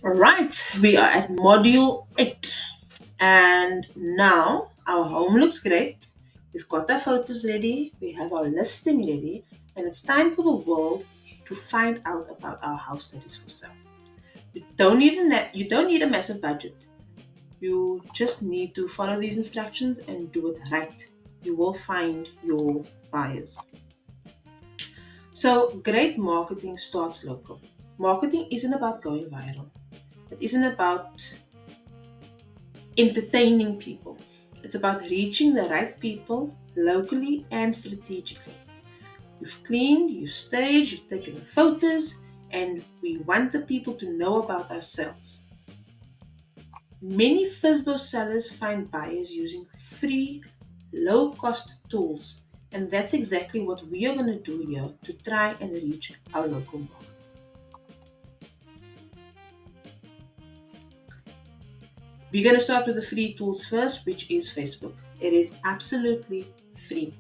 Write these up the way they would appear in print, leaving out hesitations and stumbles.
Right, we are at module 8, and now our home looks great. We've got our photos ready, we have our listing ready, and it's time for the world to find out about our house that is for sale. You don't need a massive budget. You just need to follow these instructions and do it right. You will find your buyers. So, great marketing starts local. Marketing isn't about going viral. It isn't about entertaining people. It's about reaching the right people locally and strategically. You've cleaned, you've staged, you've taken the photos, and we want the people to know about our sales. Many FSBO sellers find buyers using free, low cost tools, and that's exactly what we are going to do here to try and reach our local market. We're going to start with the free tools first, which is Facebook. It is absolutely free.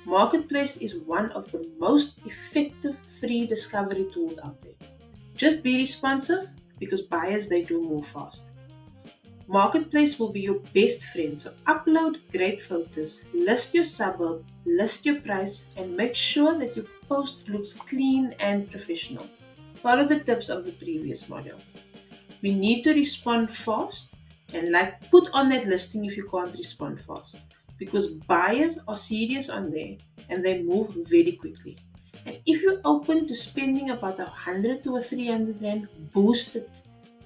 Marketplace is one of the most effective free discovery tools out there. Just be responsive because buyers they do move fast. Marketplace will be your best friend, so upload great photos, list your suburb, list your price, and make sure that your post looks clean and professional. Follow the tips of the previous module. We need to respond fast and put on that listing if you can't respond fast because buyers are serious on there and they move very quickly. And if you're open to spending about 100 to 300 rand, boost it.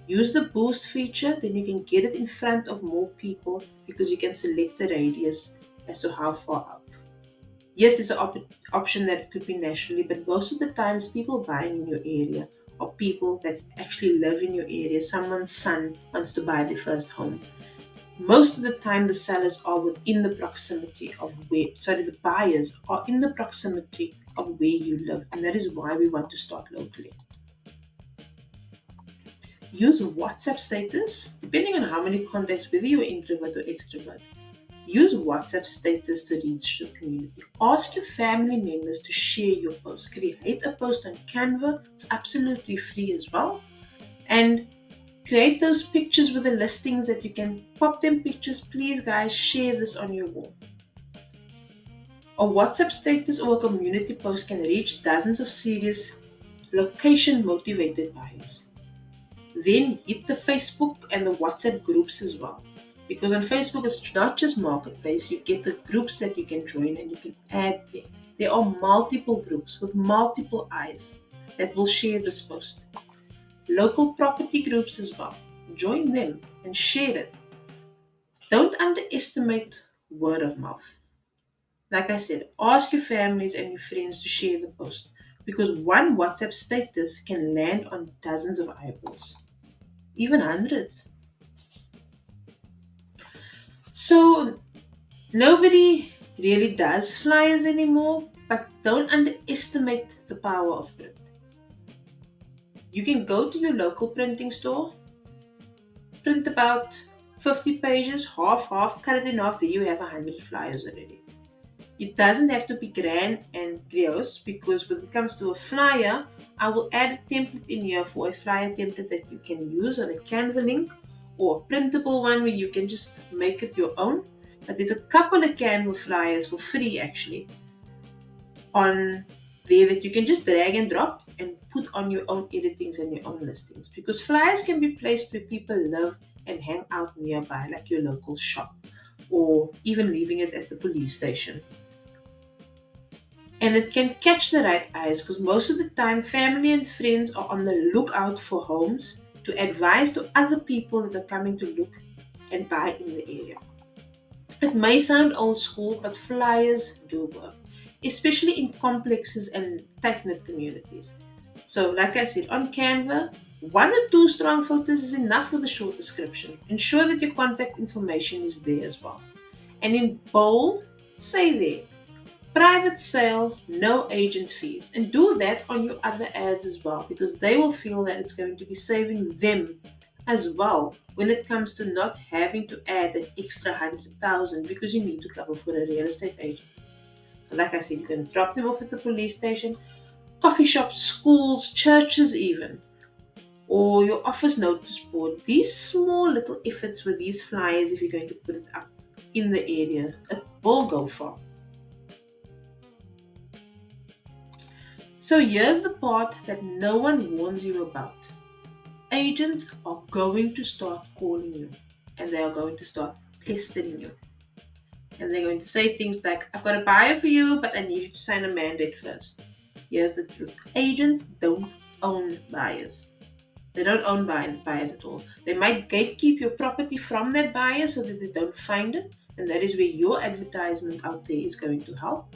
Use the boost feature, then you can get it in front of more people because you can select the radius as to how far out. Yes, there's an option that it could be nationally, but most of the times people buying in your area or people that actually live in your area, someone's son wants to buy their first home. Most of the time, the sellers are within the proximity of the buyers are in the proximity of where you live, and that is why we want to start locally. Use WhatsApp status, depending on how many contacts, whether you're introvert or extrovert. Use WhatsApp status to reach the community. Ask your family members to share your post. Create a post on Canva. It's absolutely free as well. And create those pictures with the listings that you can pop them pictures. Please, guys, share this on your wall. A WhatsApp status or a community post can reach dozens of serious location motivated buyers. Then hit the Facebook and the WhatsApp groups as well. Because on Facebook, it's not just marketplace, you get the groups that you can join and you can add there. There are multiple groups with multiple eyes that will share this post. Local property groups as well. Join them and share it. Don't underestimate word of mouth. Like I said, ask your families and your friends to share the post because one WhatsApp status can land on dozens of eyeballs, even hundreds. So nobody really does flyers anymore, but don't underestimate the power of print. You can go to your local printing store, print about 50 pages, half, cut it in half, there you have 100 flyers already. It doesn't have to be grand and grandiose because when it comes to a flyer, I will add a template in here for a flyer template that you can use on a Canva link or a printable one where you can just make it your own. But there's a couple of Canva flyers for free actually on there that you can just drag and drop and put on your own editings and your own listings because flyers can be placed where people live and hang out nearby, like your local shop or even leaving it at the police station. And it can catch the right eyes because most of the time family and friends are on the lookout for homes to advise to other people that are coming to look and buy in the area. It may sound old school, but flyers do work, especially in complexes and tight-knit communities. So, like I said, on Canva, one or two strong photos is enough for the short description. Ensure that your contact information is there as well. And in bold, say there, private sale, no agent fees. And do that on your other ads as well because they will feel that it's going to be saving them as well when it comes to not having to add an extra 100,000 because you need to cover for a real estate agent. Like I said, you can drop them off at the police station, coffee shops, schools, churches even. or your office notice board. These small little efforts with these flyers, if you're going to put it up in the area, it will go far. So here's the part that no one warns you about. Agents are going to start calling you, and they are going to start pestering you. And they're going to say things like, I've got a buyer for you, but I need you to sign a mandate first. Here's the truth. Agents don't own buyers. They don't own buyers at all. They might gatekeep your property from that buyer so that they don't find it, and that is where your advertisement out there is going to help.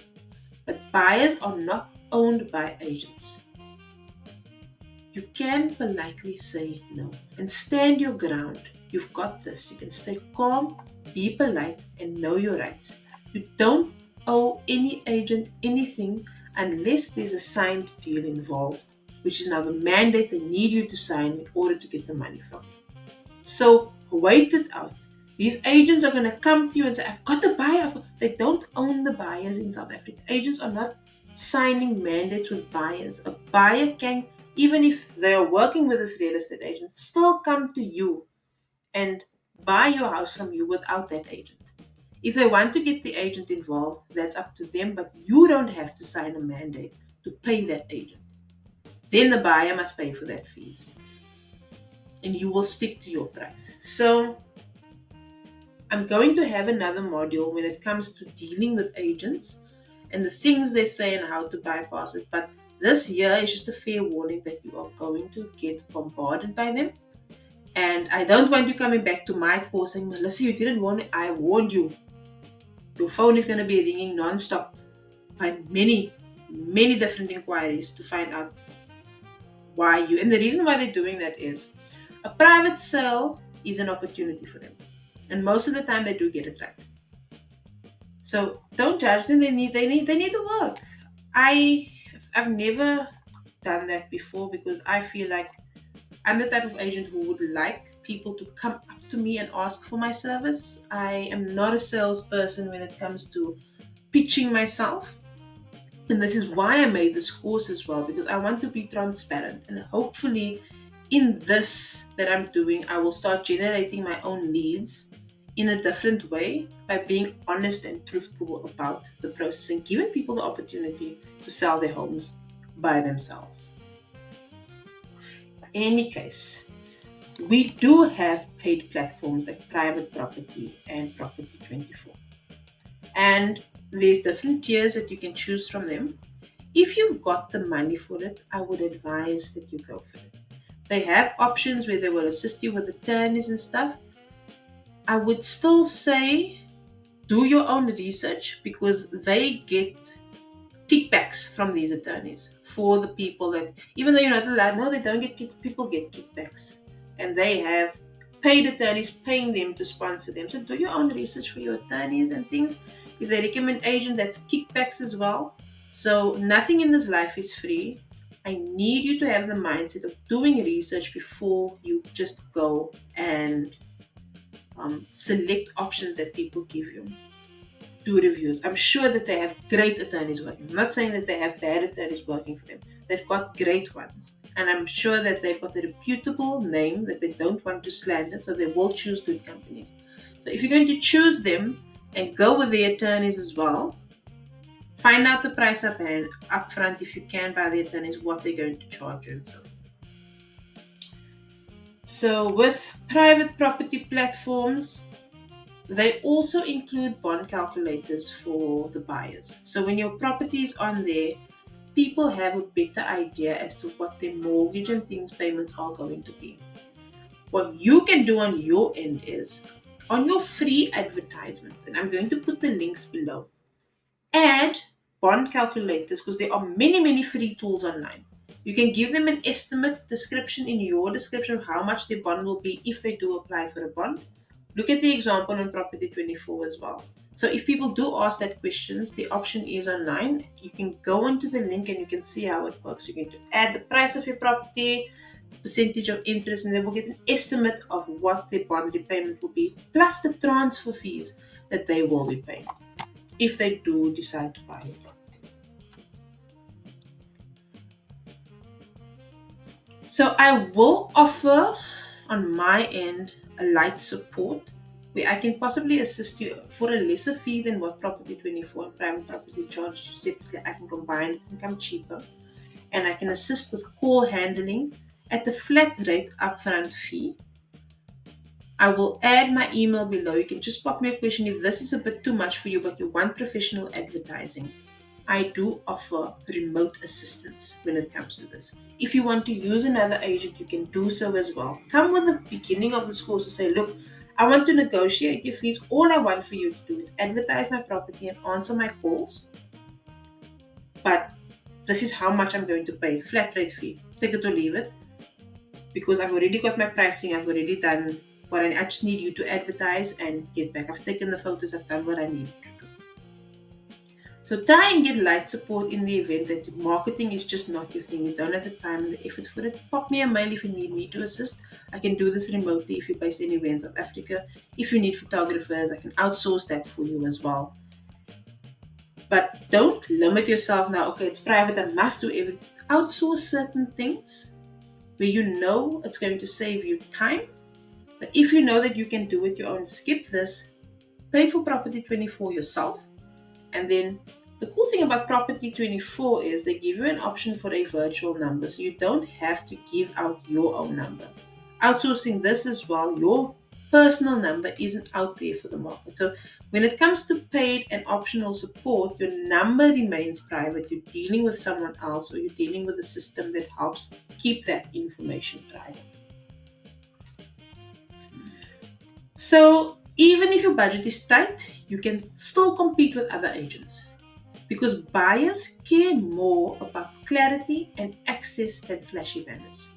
But buyers are not owned by agents. You can politely say no and stand your ground. You've got this. You can stay calm, be polite, and know your rights. You don't owe any agent anything unless there's a signed deal involved, which is now the mandate they need you to sign in order to get the money from you. So wait it out. These agents are going to come to you and say, I've got the buyer. They don't own the buyers in South Africa. Agents are not signing mandates with buyers. A buyer can, even if they are working with this real estate agent, still come to you and buy your house from you without that agent. If they want to get the agent involved, that's up to them, but you don't have to sign a mandate to pay that agent. Then the buyer must pay for that fees, and you will stick to your price. So I'm going to have another module when it comes to dealing with agents and the things they say and how to bypass it. But this year is just a fair warning that you are going to get bombarded by them. And I don't want you coming back to my course saying, Melissa, you didn't warn me. I warned you. Your phone is going to be ringing non-stop by many, many different inquiries to find out why you. And the reason why they're doing that is a private sale is an opportunity for them. And most of the time they do get it right. So don't judge them. They need the work. I've never done that before because I feel like I'm the type of agent who would like people to come up to me and ask for my service. I am not a salesperson when it comes to pitching myself. And this is why I made this course as well, because I want to be transparent. And hopefully in this that I'm doing, I will start generating my own leads in a different way by being honest and truthful about the process and giving people the opportunity to sell their homes by themselves. In any case, we do have paid platforms like Private Property and Property24. And there's different tiers that you can choose from them. If you've got the money for it, I would advise that you go for it. They have options where they will assist you with attorneys and stuff. I would still say do your own research because they get kickbacks from these attorneys for the people that, even though you're not allowed, no, they don't get people get kickbacks. And they have paid attorneys paying them to sponsor them. So do your own research for your attorneys and things. If they recommend agent, that's kickbacks as well. So nothing in this life is free. I need you to have the mindset of doing research before you just go and select options that people give you. Do reviews. I'm sure that they have great attorneys working. I'm not saying that they have bad attorneys working for them. They've got great ones. And I'm sure that they've got a reputable name that they don't want to slander, so they will choose good companies. So if you're going to choose them and go with the attorneys as well, find out the price up front if you can by the attorneys, what they're going to charge you and so forth. So with private property platforms, they also include bond calculators for the buyers. So when your property is on there, people have a better idea as to what their mortgage and things payments are going to be. What you can do on your end is, on your free advertisement, and I'm going to put the links below, add bond calculators because there are many, many free tools online. You can give them an estimate description in your description of how much their bond will be if they do apply for a bond. Look at the example on Property24 as well. So if people do ask that questions, the option is online. You can go onto the link and you can see how it works. You're going to add the price of your property, the percentage of interest, and they will get an estimate of what their bond repayment will be, plus the transfer fees that they will be paying if they do decide to buy your property. So I will offer on my end a light support where I can possibly assist you for a lesser fee than what Property24 and Private Property charge you separately. I can combine it and come cheaper, and I can assist with call handling at the flat rate upfront fee. I will add my email below. You can just pop me a question if this is a bit too much for you, but you want professional advertising. I do offer remote assistance when it comes to this. If you want to use another agent, you can do so as well. Come with the beginning of this course to say, look, I want to negotiate your fees. All I want for you to do is advertise my property and answer my calls. But this is how much I'm going to pay. Flat rate fee. Take it or leave it. Because I've already got my pricing. I've already done what I just need you to advertise and get back. I've taken the photos. I've done what I need. So try and get light support in the event that marketing is just not your thing. You don't have the time and the effort for it. Pop me a mail if you need me to assist. I can do this remotely if you're based anywhere in South Africa. If you need photographers, I can outsource that for you as well. But don't limit yourself now. Okay, it's private. I must do everything. Outsource certain things where you know it's going to save you time. But if you know that you can do it your own, skip this. Pay for Property24 yourself. And then the cool thing about Property24 is they give you an option for a virtual number, so you don't have to give out your own number. Outsourcing this as well, your personal number isn't out there for the market. So when it comes to paid and optional support, your number remains private. You're dealing with someone else, or you're dealing with a system that helps keep that information private. So even if your budget is tight, you can still compete with other agents because buyers care more about clarity and access than flashy banners.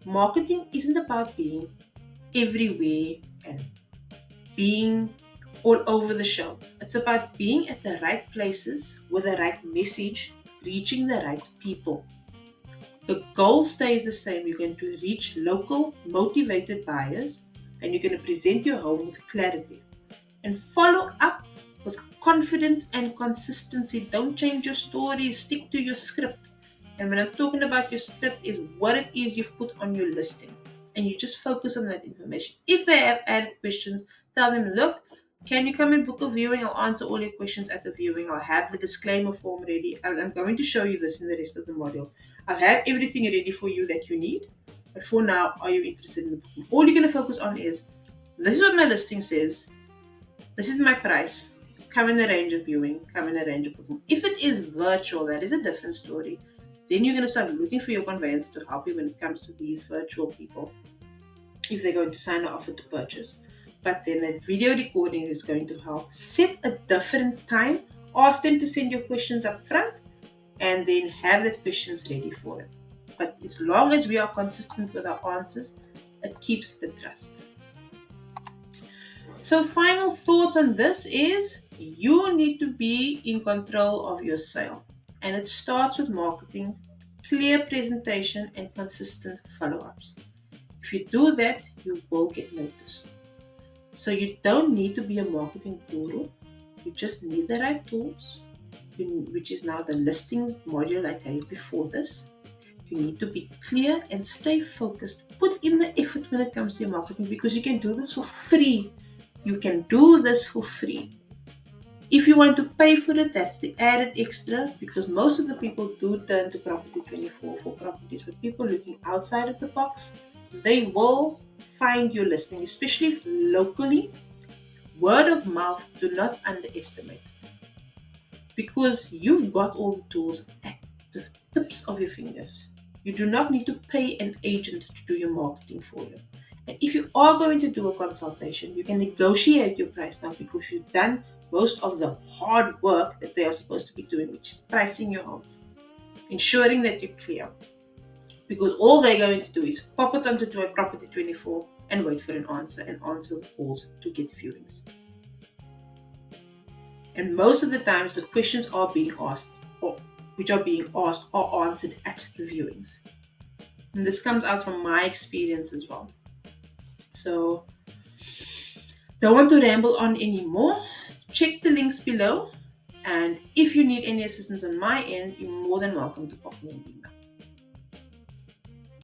Marketing isn't about being everywhere and being all over the show. It's about being at the right places with the right message, reaching the right people. The goal stays the same. You're going to reach local, motivated buyers, and you're going to present your home with clarity. And follow up with confidence and consistency. Don't change your stories, stick to your script. And when I'm talking about your script, is what it is you've put on your listing. And you just focus on that information. If they have added questions, tell them, look, can you come and book a viewing? I'll answer all your questions at the viewing. I'll have the disclaimer form ready. I'm going to show you this in the rest of the modules. I'll have everything ready for you that you need. But for now, are you interested in the booking? All you're going to focus on is, this is what my listing says. This is my price. Come in a range of viewing. Come in a range of booking. If it is virtual, that is a different story. Then you're going to start looking for your conveyancer to help you when it comes to these virtual people, if they're going to sign an offer to purchase. But then that video recording is going to help. Set a different time. Ask them to send your questions up front and then have the questions ready for it. But as long as we are consistent with our answers, it keeps the trust. So final thoughts on this is you need to be in control of your sale. And it starts with marketing, clear presentation, and consistent follow-ups. If you do that, you will get noticed. So you don't need to be a marketing guru. You just need the right tools, which is now the listing module I gave before this. You need to be clear and stay focused. Put in the effort when it comes to your marketing because you can do this for free. You can do this for free. If you want to pay for it, that's the added extra because most of the people do turn to Property24 for properties, but people looking outside of the box, they will find your listing, especially if locally. Word of mouth, do not underestimate it because you've got all the tools at the tips of your fingers. You do not need to pay an agent to do your marketing for you. And if you are going to do a consultation, you can negotiate your price now because you've done most of the hard work that they are supposed to be doing, which is pricing your home, ensuring that you're clear. Because all they're going to do is pop it onto Property24 and wait for an answer and answer the calls to get viewings. And most of the times the questions are being asked or which are being asked are answered at the viewings. And this comes out from my experience as well. So don't want to ramble on anymore. Check the links below. And if you need any assistance on my end, you're more than welcome to pop me an email.